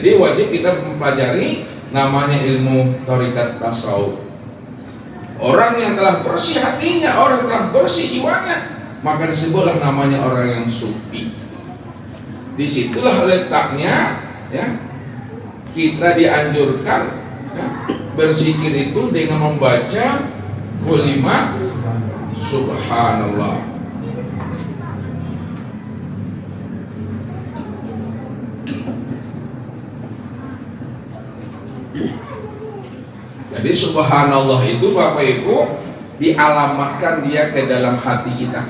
Jadi wajib kita mempelajari namanya ilmu thariqat tasawuf. Orang yang telah bersih hatinya, orang yang telah bersih jiwanya, maka disebutlah namanya orang yang sufi. Disitulah letaknya, ya, kita dianjurkan, ya, berzikir itu dengan membaca kalimat subhanallah. Jadi subhanallah itu Bapak Ibu dialamatkan dia ke dalam hati kita.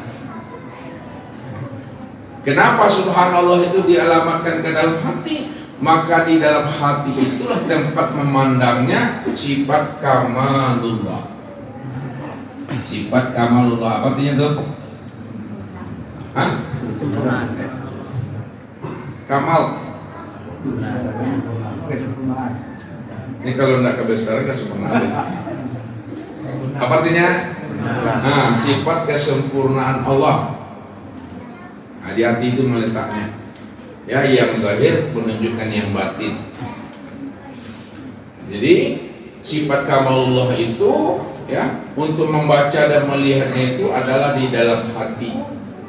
Kenapa subhanallah itu dialamatkan ke dalam hati? Maka di dalam hati itulah tempat memandangnya sifat kamalullah. Sifat kamalullah apa artinya tuh? Hah? Kamal. Ini kalau tidak kebesaran nggak sempurna. Apa artinya? Nah, sifat kesempurnaan Allah. Nah, di hati itu meletaknya. Ya, yang zahir menunjukkan yang batin. Jadi sifat kamalullah itu, ya, untuk membaca dan melihatnya itu adalah di dalam hati.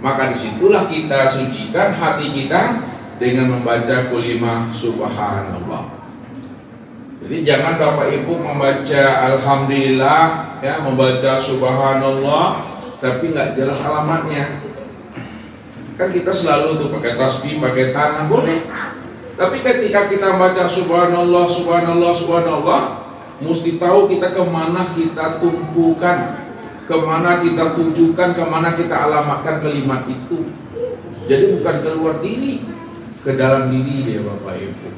Maka disitulah kita sucikan hati kita dengan membaca kalimat subhanallah. Jadi jangan Bapak Ibu membaca alhamdulillah, ya, membaca subhanallah, tapi nggak jelas alamatnya. Kan kita selalu tuh pakai tasbih, pakai tangan, boleh. Tapi ketika kita baca subhanallah, subhanallah, subhanallah, mesti tahu kita kemana kita tumpukan, kemana kita tujukan, kemana kita alamatkan kalimat itu. Jadi bukan keluar diri, ke dalam diri dia Bapak Ibu.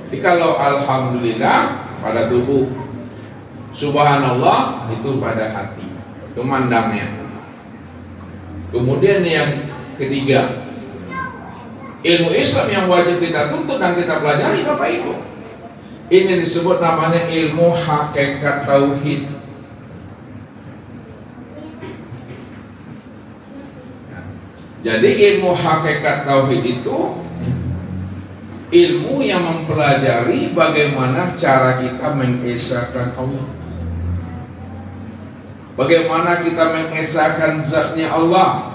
Jadi kalau alhamdulillah pada tubuh, subhanallah itu pada hati, memandangnya. Kemudian yang ketiga, ilmu Islam yang wajib kita tuntut dan kita pelajari Bapak Ibu. Ini disebut namanya ilmu hakikat tauhid. Jadi ilmu hakikat tauhid itu ilmu yang mempelajari bagaimana cara kita mengesahkan Allah, bagaimana kita mengesahkan zatnya Allah,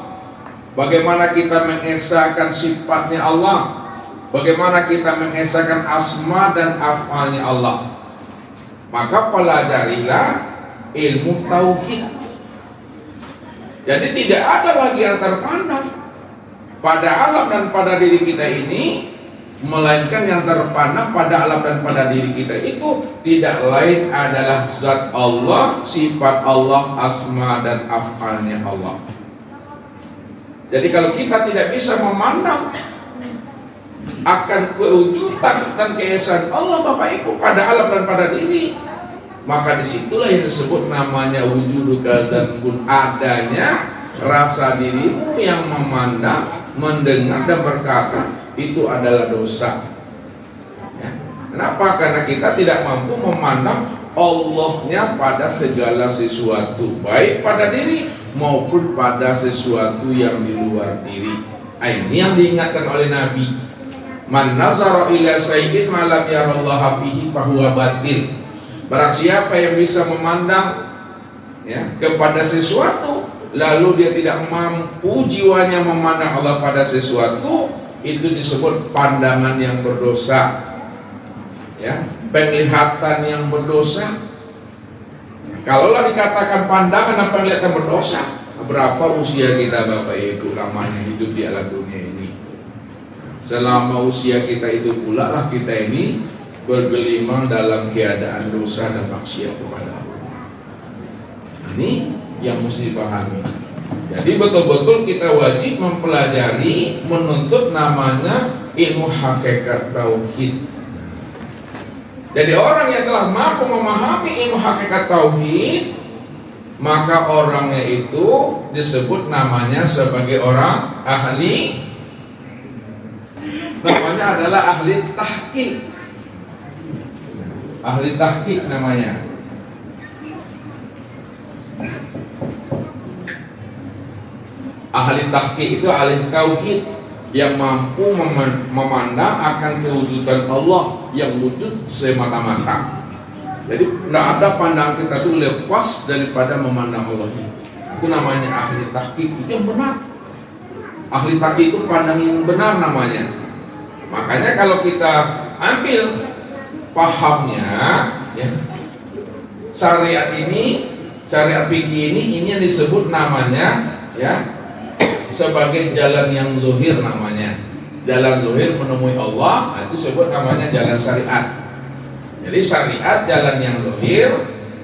bagaimana kita mengesahkan sifatnya Allah, bagaimana kita mengesahkan asma dan af'alnya Allah. Maka pelajarilah ilmu tauhid. Jadi tidak ada lagi yang terpandang pada alam dan pada diri kita ini, melainkan yang terpandang pada alam dan pada diri kita itu tidak lain adalah zat Allah, sifat Allah, asma dan af'alnya Allah. Jadi kalau kita tidak bisa memandang akan kewujudan dan keesaan Allah Bapak Ibu pada alam dan pada diri, maka disitulah yang disebut namanya wujudu kazanbun, adanya rasa dirimu yang memandang, mendengar dan berkata itu adalah dosa. Ya. Kenapa? Karena kita tidak mampu memandang Allahnya pada segala sesuatu, baik pada diri maupun pada sesuatu yang di luar diri. Ini yang diingatkan oleh Nabi. Man nazara ila sayyidin ma lam yarallaha bihi fahuwa batil. Barang siapa yang bisa memandang, ya, kepada sesuatu lalu dia tidak mampu jiwanya memandang Allah pada sesuatu, itu disebut pandangan yang berdosa, ya, penglihatan yang berdosa. Kalaulah dikatakan pandangan dan penglihatan berdosa, berapa usia kita Bapak Ibu lamanya hidup di alam dunia ini? Selama usia kita itu pula lah kita ini bergelimang dalam keadaan dosa dan maksiat kepada Allah. Ini yang mesti dipahami. Jadi betul-betul kita wajib mempelajari, menuntut namanya ilmu hakikat tauhid. Jadi orang yang telah mampu memahami ilmu hakikat tauhid, maka orangnya itu disebut namanya sebagai orang ahli, namanya adalah ahli tahqiq. Ahli tahqiq namanya. Ahli tahqiq itu ahli tauhid. yang mampu memandang akan kewujudan Allah yang wujud semata-mata. Jadi tidak ada pandangan kita itu lepas daripada memandang Allah. Itu namanya ahli tahqiq, itu yang benar. Ahli tahqiq itu pandang yang benar namanya. Makanya kalau kita ambil pahamnya, ya, syariat ini, syariat fikih ini yang disebut namanya, ya, sebagai jalan yang zuhir namanya. Jalan zuhir menemui Allah, itu disebut namanya jalan syariat. Jadi syariat jalan yang zuhir,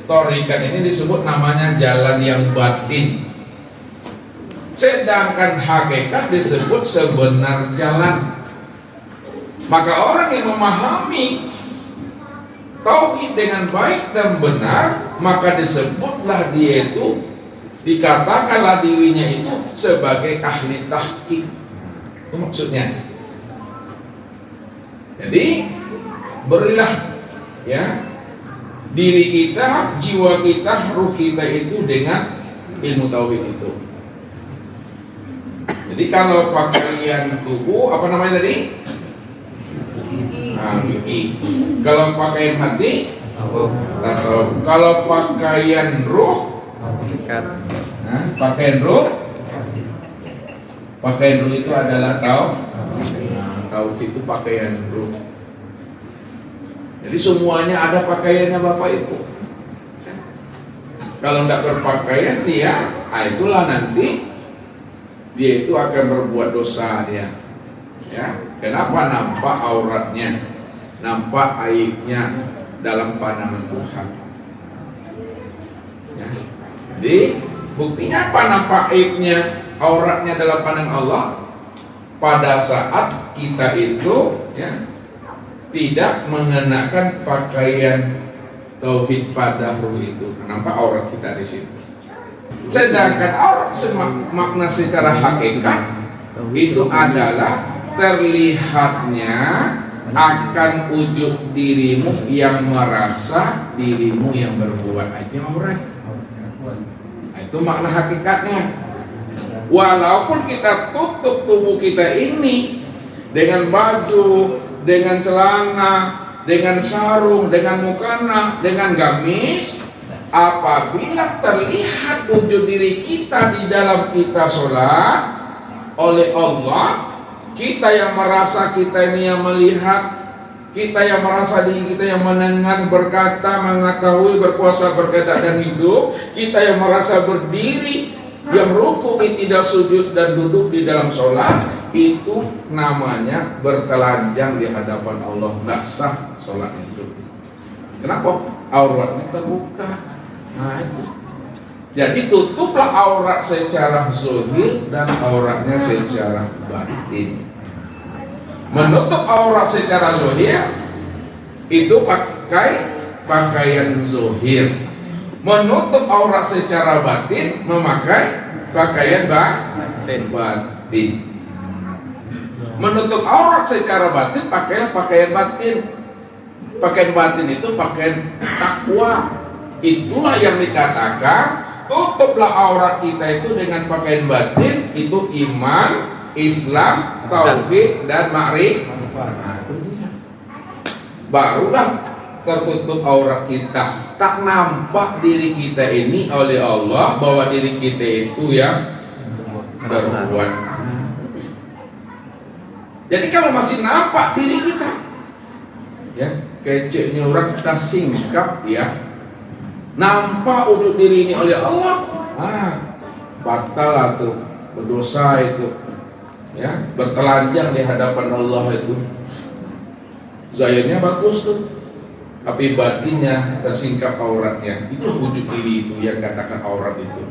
thariqat ini disebut namanya jalan yang batin. Sedangkan hakikat disebut sebenar jalan. Maka orang yang memahami tauhid dengan baik dan benar, maka disebutlah dia itu, dikatakanlah dirinya itu sebagai ahli tahqiq. Itu maksudnya. Jadi berilah, ya, diri kita, jiwa kita, ruh kita itu dengan ilmu tauhid itu. Jadi kalau pakaian tubuh apa namanya tadi? Fikih. Kalau pakaian hati, tasawuf. Kalau pakaian ruh, pakaian ruh itu adalah tauhid itu pakaian ruh. Jadi semuanya ada pakaiannya Bapak Ibu. Kalau tidak berpakaian dia, itulah nanti dia itu akan berbuat dosa dia. Ya, kenapa? Nampak auratnya, nampak aibnya dalam pandangan Tuhan. Ya. Jadi buktinya apa nampak aibnya, auratnya dalam pandangan Allah? Pada saat kita itu, ya, tidak mengenakan pakaian tauhid pada ruh itu, nampak aurat kita di situ. Sedangkan aurat makna secara hakikat itu adalah terlihatnya akan wujud dirimu yang merasa dirimu yang berbuat aja aurat. Itu makna hakikatnya. Walaupun kita tutup tubuh kita ini dengan baju, dengan celana, dengan sarung, dengan mukena, dengan gamis, apabila terlihat wujud diri kita di dalam kita sholat oleh Allah, kita yang merasa kita ini yang melihat, kita yang merasa diri kita yang mendengar, berkata, mengetahui, berpuasa, berkata dan hidup, kita yang merasa berdiri, yang ruku, tidak sujud dan duduk di dalam sholat, itu namanya bertelanjang di hadapan Allah, nggak sah sholat itu. Kenapa? Auratnya terbuka. Nah itu. Jadi tutuplah aurat secara zahir dan auratnya secara batin. Menutup aurat secara zahir itu pakai pakaian zahir. Menutup aurat secara batin memakai pakaian batin. Menutup aurat secara batin pakaian batin. Pakaian batin itu pakaian takwa. Itulah yang dikatakan tutuplah aurat kita itu dengan pakaian batin, itu iman, Islam, tauhid dan ma'rifat. Barulah tertutup aurat kita. Tak nampak diri kita ini oleh Allah bahwa diri kita itu yang berbuat. Jadi kalau masih nampak diri kita, ya, keceknya orang kita singkap, ya, nampak wujud diri ini oleh Allah, batal lah tuh, berdosa itu, ya, bertelanjang di hadapan Allah itu. Zahirnya bagus tuh, tapi batinnya tersingkap auratnya. Itu wujud diri itu yang katakan aurat itu.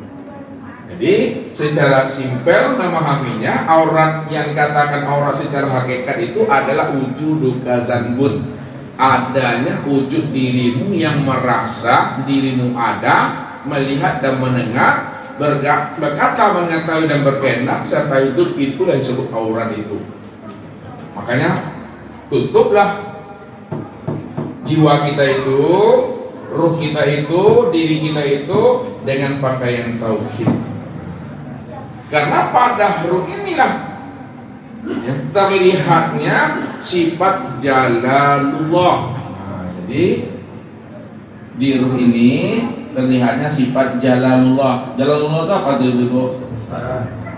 Jadi secara simpel memahaminya, aurat yang katakan aurat secara hakikat itu adalah wujudu kazanbun, adanya wujud dirimu yang merasa dirimu ada, melihat dan mendengar, berkata, mengetahui dan berkehendak serta hidup, itulah yang disebut aurat itu. Makanya tutuplah jiwa kita itu, ruh kita itu, diri kita itu dengan pakaian tauhid. Karena pada ruh inilah ya, terlihatnya sifat jalalullah. Nah, jadi di ruh ini terlihatnya sifat jalalullah. Jalalullah itu apa tuh Ibu?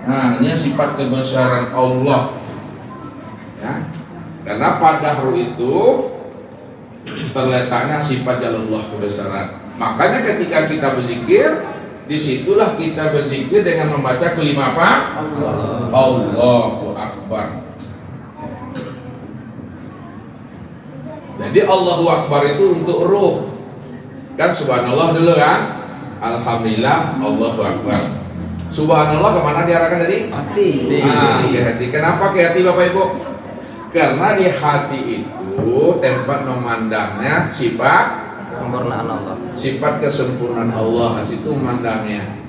Nah, ini sifat kebesaran Allah. Ya. Karena pada ruh itu terletaknya sifat jalalullah, kebesaran. Makanya ketika kita berzikir, disitulah kita berzikir dengan membaca kelima apa? Allahu Akbar. Jadi Allahu Akbar itu untuk ruh. Kan subhanallah dulu kan? Alhamdulillah, Allahu Akbar. Subhanallah kemana diarahkan tadi? Hati. Ke hati. Kenapa ke hati Bapak Ibu? Karena di hati itu tempat memandangnya sifat Sempurnaan Allah. sifat kesempurnaan Allah, situ memandangnya.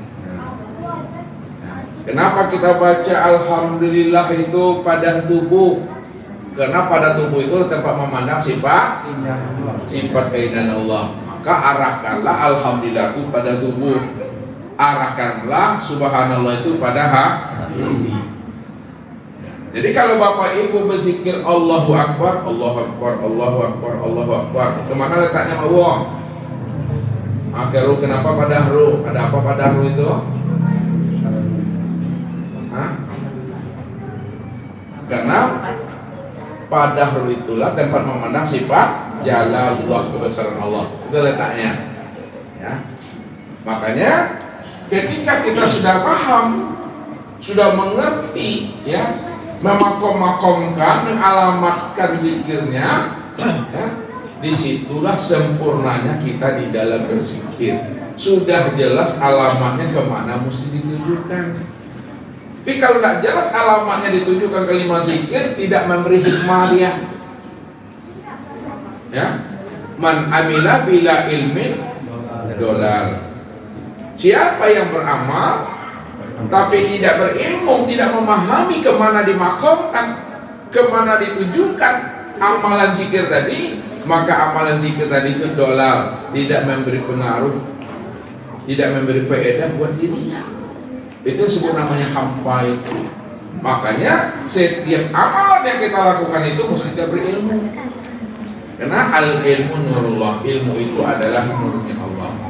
Kenapa kita baca Alhamdulillah itu pada tubuh? Karena pada tubuh itu tempat memandang sifat keindahan Allah. Maka arahkanlah Alhamdulillah itu pada tubuh, arahkanlah Subhanallah itu pada hati. Jadi kalau Bapak Ibu berzikir Allahu Akbar, Allahu Akbar, Allahu Akbar, Allahu Akbar, kemana letaknya Allah? Ruh, kenapa pada ruh? Ada apa pada ruh itu? Hah? Karena pada ruh itulah tempat memandang sifat jalalullah, kebesaran Allah. Itu letaknya. Ya. Makanya ketika kita sudah paham, sudah mengerti, ya, memakom-makomkan, mengalamatkan zikirnya, ya, disitulah sempurnanya kita di dalam berzikir. Sudah jelas alamatnya kemana mesti ditujukan. Tapi kalau tidak jelas alamatnya ditujukan ke lima zikir, tidak memberi hikmah dia. Ya, man amila bila ilmin dolal. Siapa yang beramal tapi tidak berilmu, tidak memahami kemana dimakamkan, kemana ditujukan amalan zikir tadi, maka amalan zikir tadi itu dolal, tidak memberi pengaruh, tidak memberi faedah buat dirinya. Itu sebut namanya hampa itu. Makanya setiap amalan yang kita lakukan itu mesti kita berilmu. Karena al ilmu nurullah, ilmu itu adalah nurnya Allah.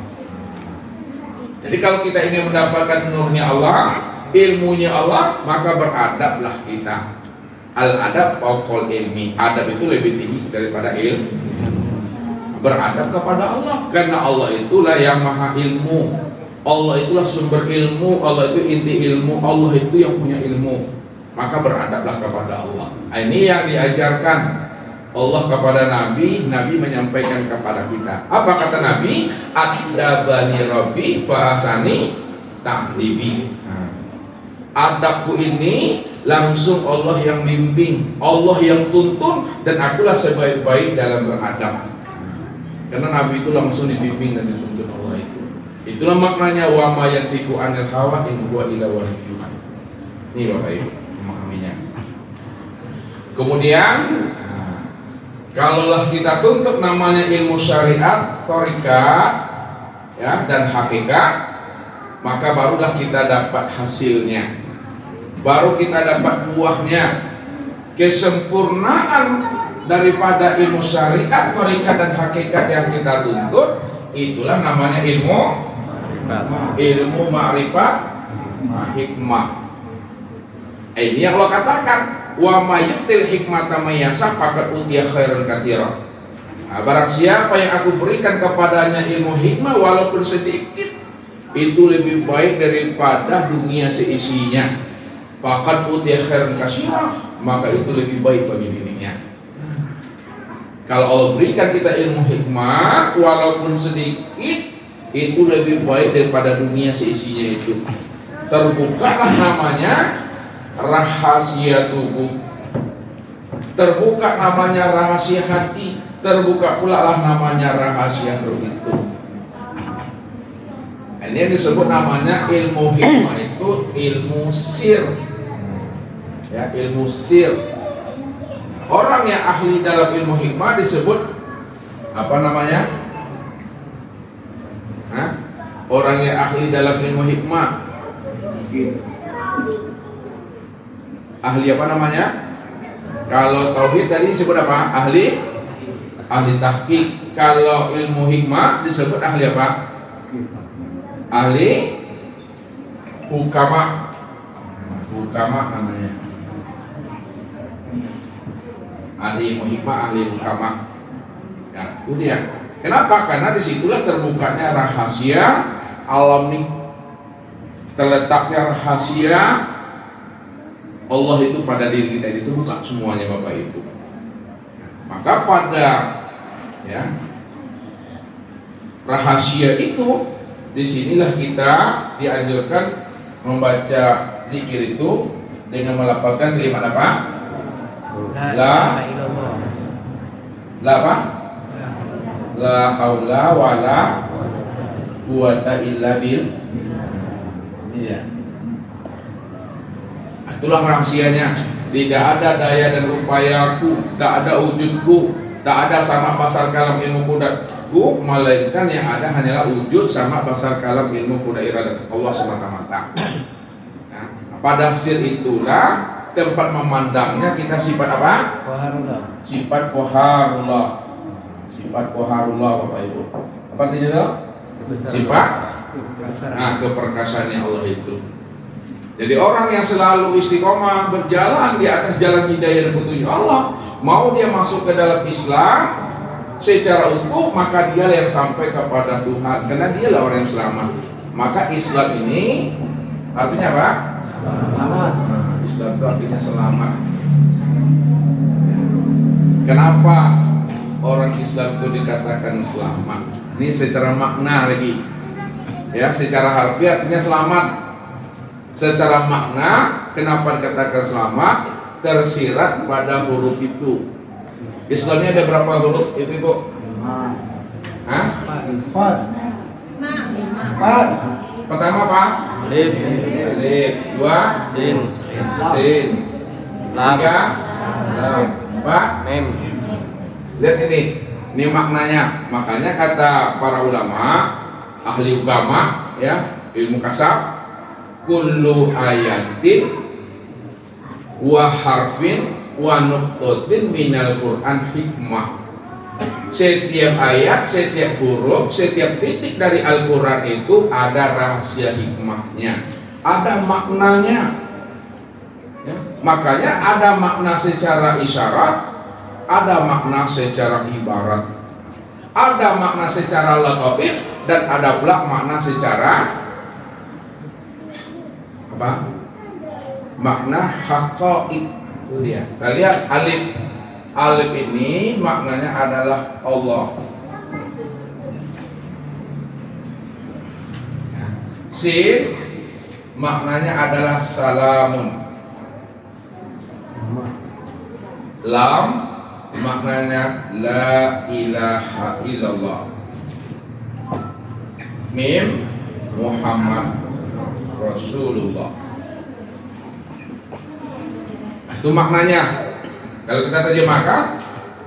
Jadi kalau kita ingin mendapatkan nurnya Allah, ilmunya Allah, maka beradablah kita. Al-adab fauqal ilmi. Adab itu lebih tinggi daripada ilmu. Beradab kepada Allah, karena Allah itulah yang maha ilmu. Allah itulah sumber ilmu, Allah itu inti ilmu, Allah itu yang punya ilmu. Maka beradablah kepada Allah. Ini yang diajarkan Allah kepada Nabi, Nabi menyampaikan kepada kita. Apa kata Nabi? Adabani Rabbi fa'asani ta'libi. Adabku ini langsung Allah yang bimbing, Allah yang tuntun, dan akulah sebaik-baik dalam beradab. Karena Nabi itu langsung dibimbing dan dituntun Allah itu. Itulah maknanya wa ma yantiqu anil hawa in huwa illa wahyun. Ini Bapak Ibu memahaminya. Kemudian kalaulah kita tuntut namanya ilmu syariat, thariqat, ya, dan hakikat, maka barulah kita dapat hasilnya. Baru kita dapat buahnya. Kesempurnaan daripada ilmu syariat, thariqat, dan hakikat yang kita tuntut, itulah namanya ilmu ma'rifat hikmah. Ini yang Allah katakan, wa mayyutil hikmata mayyasa faqad utiya khairan katsiran. Barang siapa yang aku berikan kepadanya ilmu hikmah walaupun sedikit, itu lebih baik daripada dunia seisinya. Faqad utiya khairan katsiran, maka itu lebih baik bagi dirinya. Kalau Allah berikan kita ilmu hikmah walaupun sedikit, itu lebih baik daripada dunia seisinya itu. Terbukalah namanya rahasia tubuh, terbuka namanya rahasia hati, terbuka pula lah namanya rahasia roh itu. Ini yang disebut namanya ilmu hikmah itu ilmu sir. Ya, ilmu sir. Orang yang ahli dalam ilmu hikmah disebut apa namanya? Orang yang ahli dalam ilmu hikmah Ahli apa namanya? Kalau tauhid tadi disebut apa? Ahli tahqiq. Kalau ilmu hikmah disebut ahli apa? Ahli hukama. Hukama namanya. Ahli ilmu hikmah, ahli hukama. Ya, itu dia. Kenapa? Karena disitulah terbukanya rahasia alam ini, terletaknya rahasia Allah itu pada diri kita itu buka semuanya Bapak Ibu. Maka pada rahasia itu, disinilah kita dianjurkan membaca zikir itu dengan melafazkan kalimat apa? La apa? La haula wala quwata illa billah. Iya. Itulah rahasianya. Tidak ada daya dan upayaku, tak ada wujudku, tak ada sama pasar kalam ilmu kudatku, melainkan yang ada hanyalah wujud sama pasar kalam ilmu kuda iradat Allah semata-mata. Nah, pada sir itulah tempat memandangnya kita sifat apa? Sifat qaharullah. Sifat qaharullah Bapak Ibu. Apa artinya itu? Sifat keperkasaannya Allah itu. Jadi orang yang selalu istiqomah berjalan di atas jalan hidayah dan petunjuk Allah, mau dia masuk ke dalam Islam secara utuh, maka dia yang sampai kepada Tuhan, karena dialah orang yang selamat. Maka Islam ini artinya apa? Selamat. Islam itu artinya selamat. Kenapa orang Islam itu dikatakan selamat? Ini secara makna lagi. Ya, secara harfiah artinya selamat. Secara makna, kenapa dikatakan selamat? Tersirat pada huruf itu. Islamnya ada berapa huruf, Ibu? Hah? 4. Pertama apa? Alif. 2 sin. 3 lam. 4 mim. Lihat ini maknanya. Makanya kata para ulama, ahli agama, ya, ilmu kasab, kullu ayatin wa harfin wa nuqtatin minal Qur'an hikmah. Setiap ayat, setiap huruf, setiap titik dari Al-Quran itu ada rahasia hikmahnya, ada maknanya. Ya, makanya ada makna secara isyarat, ada makna secara ibarat, ada makna secara lataif, dan ada pula makna secara apa? Makna haqaiq. Itu dia. Kita lihat alif. Alif ini maknanya adalah Allah. Ya. Sin maknanya adalah salamun. Lam maknanya la ilaha illallah. Mim Muhammad Rasulullah. Itu maknanya. Kalau kita terjemahkan,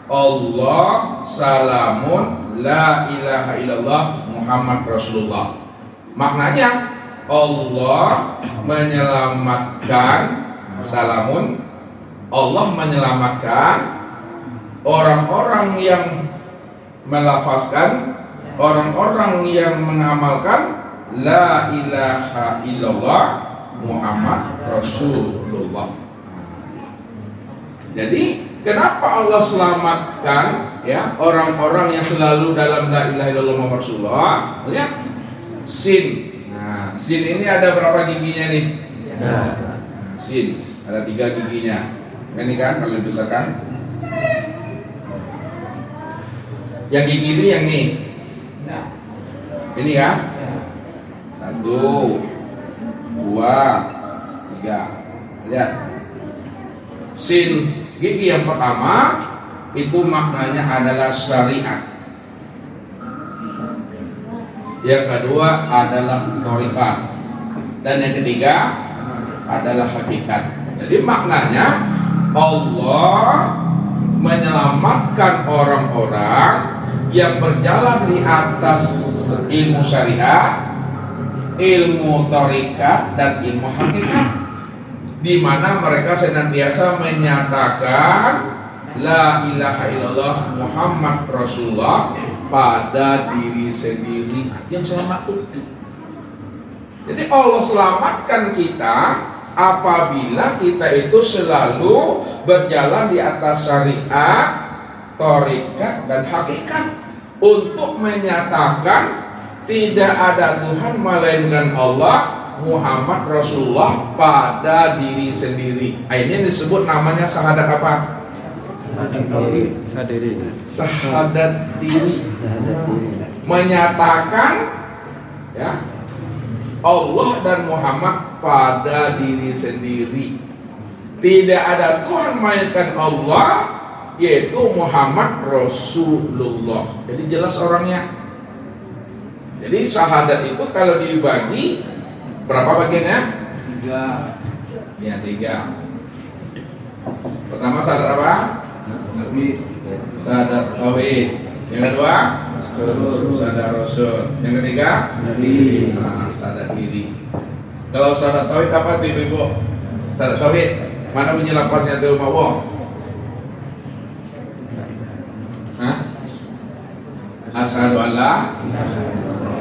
Allah salamun la ilaha illallah Muhammad Rasulullah. Maknanya Allah menyelamatkan, salamun, Allah menyelamatkan orang-orang yang melafazkan, orang-orang yang mengamalkan la ilaha illallah Muhammad Rasulullah. Jadi kenapa Allah selamatkan ya orang-orang yang selalu dalam la ilaha illallah Muhammad Rasulullah? Lihat sin. Nah, sin ini ada berapa giginya nih? Nah, sin ada 3 giginya. Ini kan kalau dibesarkan. Yang gigi ini yang ini. Ini kan? 1, 2, 3. Lihat. Sin gigi yang pertama itu maknanya adalah syariat. Yang kedua adalah thariqat. Dan yang ketiga adalah hakikat. Jadi maknanya Allah menyelamatkan orang-orang yang berjalan di atas ilmu syariat, ilmu thariqat, dan ilmu hakikat. di mana mereka senantiasa menyatakan la ilaha illallah Muhammad Rasulullah pada diri sendiri. Yang selamat itu. Jadi Allah selamatkan kita apabila kita itu selalu berjalan di atas syariat, thariqat dan hakikat untuk menyatakan tidak ada Tuhan melainkan Allah, Muhammad Rasulullah pada diri sendiri. Ini disebut namanya syahadat apa? Syahadat diri. Menyatakan ya Allah dan Muhammad pada diri sendiri. Tidak ada Tuhan melainkan Allah, yaitu Muhammad Rasulullah. Jadi jelas orangnya. Jadi syahadat itu kalau dibagi berapa bagiannya? 3. Ya, 3. Pertama syahadat apa? Syahadat tauhid. Yang kedua? Syahadat Rasul. Yang ketiga? Syahadat diri. Kalau syahadat tauhid apa tuh Ibu? Syahadat tauhid. Mana bunyi lapasnya tuh Pak Wo? Asyhadu an la ilaha illallah.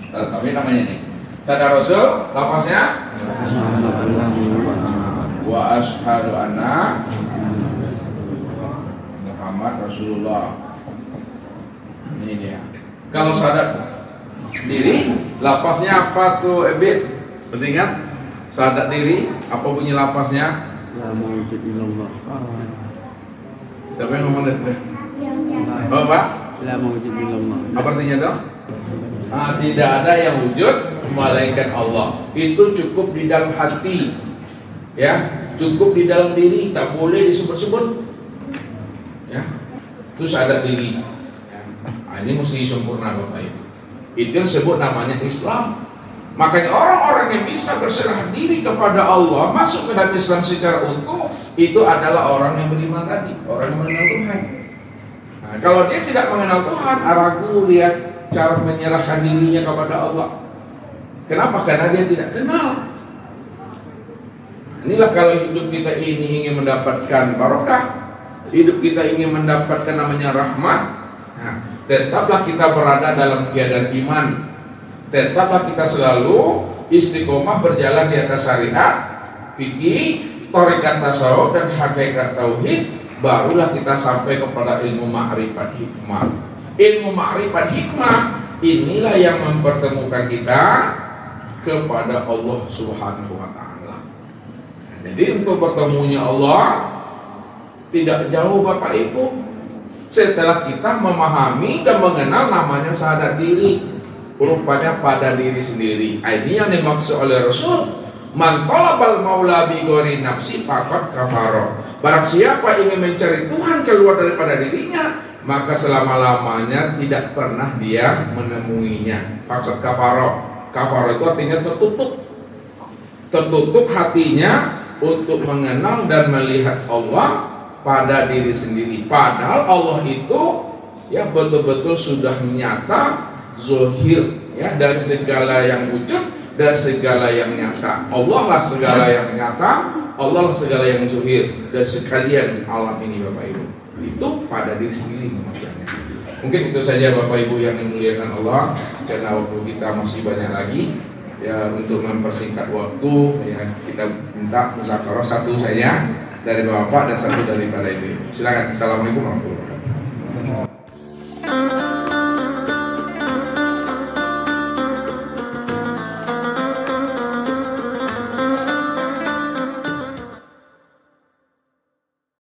Syahadat tauhid namanya nih. Syahadat Rasul lapasnya wa asyhadu anna Muhammad Rasulullah. Ini dia. Kalau syahadat diri, lapasnya apa tuh Ebit? Masih ingat? Syahadat diri, apa bunyi lapasnya? La mawjud illallah. Siapa yang ngomong deh? Oh, Pak? La mawjud illallah. Apa artinya tuh? Tidak ada yang wujud melainkan Allah. Itu cukup di dalam hati. Ya, cukup di dalam diri, tak boleh disebut-sebut. Ya. Terus ada diri. Ini mesti sempurna Bapak Ibu. Itu yang disebut namanya Islam. Makanya orang-orang yang bisa berserah diri kepada Allah, masuk ke dalam Islam secara utuh, itu adalah orang yang beriman tadi, orang yang mengenal Tuhan. Nah, kalau dia tidak mengenal Tuhan, ragu lihat cara menyerahkan dirinya kepada Allah. Kenapa? Karena dia tidak kenal. Inilah kalau hidup kita ini ingin mendapatkan barokah, hidup kita ingin mendapatkan namanya rahmat. Nah, tetaplah kita berada dalam keadaan iman. Tetaplah kita selalu istiqomah berjalan di atas syariat, fikih, thariqat tasawuf dan hakikat tauhid. Barulah kita sampai kepada ilmu ma'rifat hikmah. Ilmu ma'rifat hikmah inilah yang mempertemukan kita kepada Allah Subhanahu wa taala. Jadi untuk bertemunya Allah tidak jauh Bapak Ibu. Setelah kita memahami dan mengenal namanya syahadat diri, rupanya pada diri sendiri. Ini yang dimaksud oleh Rasul. Man talabal maula bi ghairi nafsi faqad kafara. Barang siapa ingin mencari Tuhan keluar daripada dirinya, maka selama-lamanya tidak pernah dia menemuinya. Faqad kafara. Kafara itu artinya tertutup. Tertutup hatinya untuk mengenal dan melihat Allah pada diri sendiri. Padahal Allah itu ya betul-betul sudah nyata, zohir ya, dari segala yang wujud dan segala yang nyata. Allah lah segala yang nyata, Allah lah segala yang zohir dan sekalian alam ini Bapak Ibu. Itu pada diri sendiri memacanya. Mungkin itu saja Bapak Ibu yang dimuliakan Allah, karena waktu kita masih banyak lagi. Ya, untuk mempersingkat waktu ya, kita minta muzakarah satu saja dari Bapak dan satu daripada Ibu. Silakan. Assalamualaikum warahmatullahi wabarakatuh.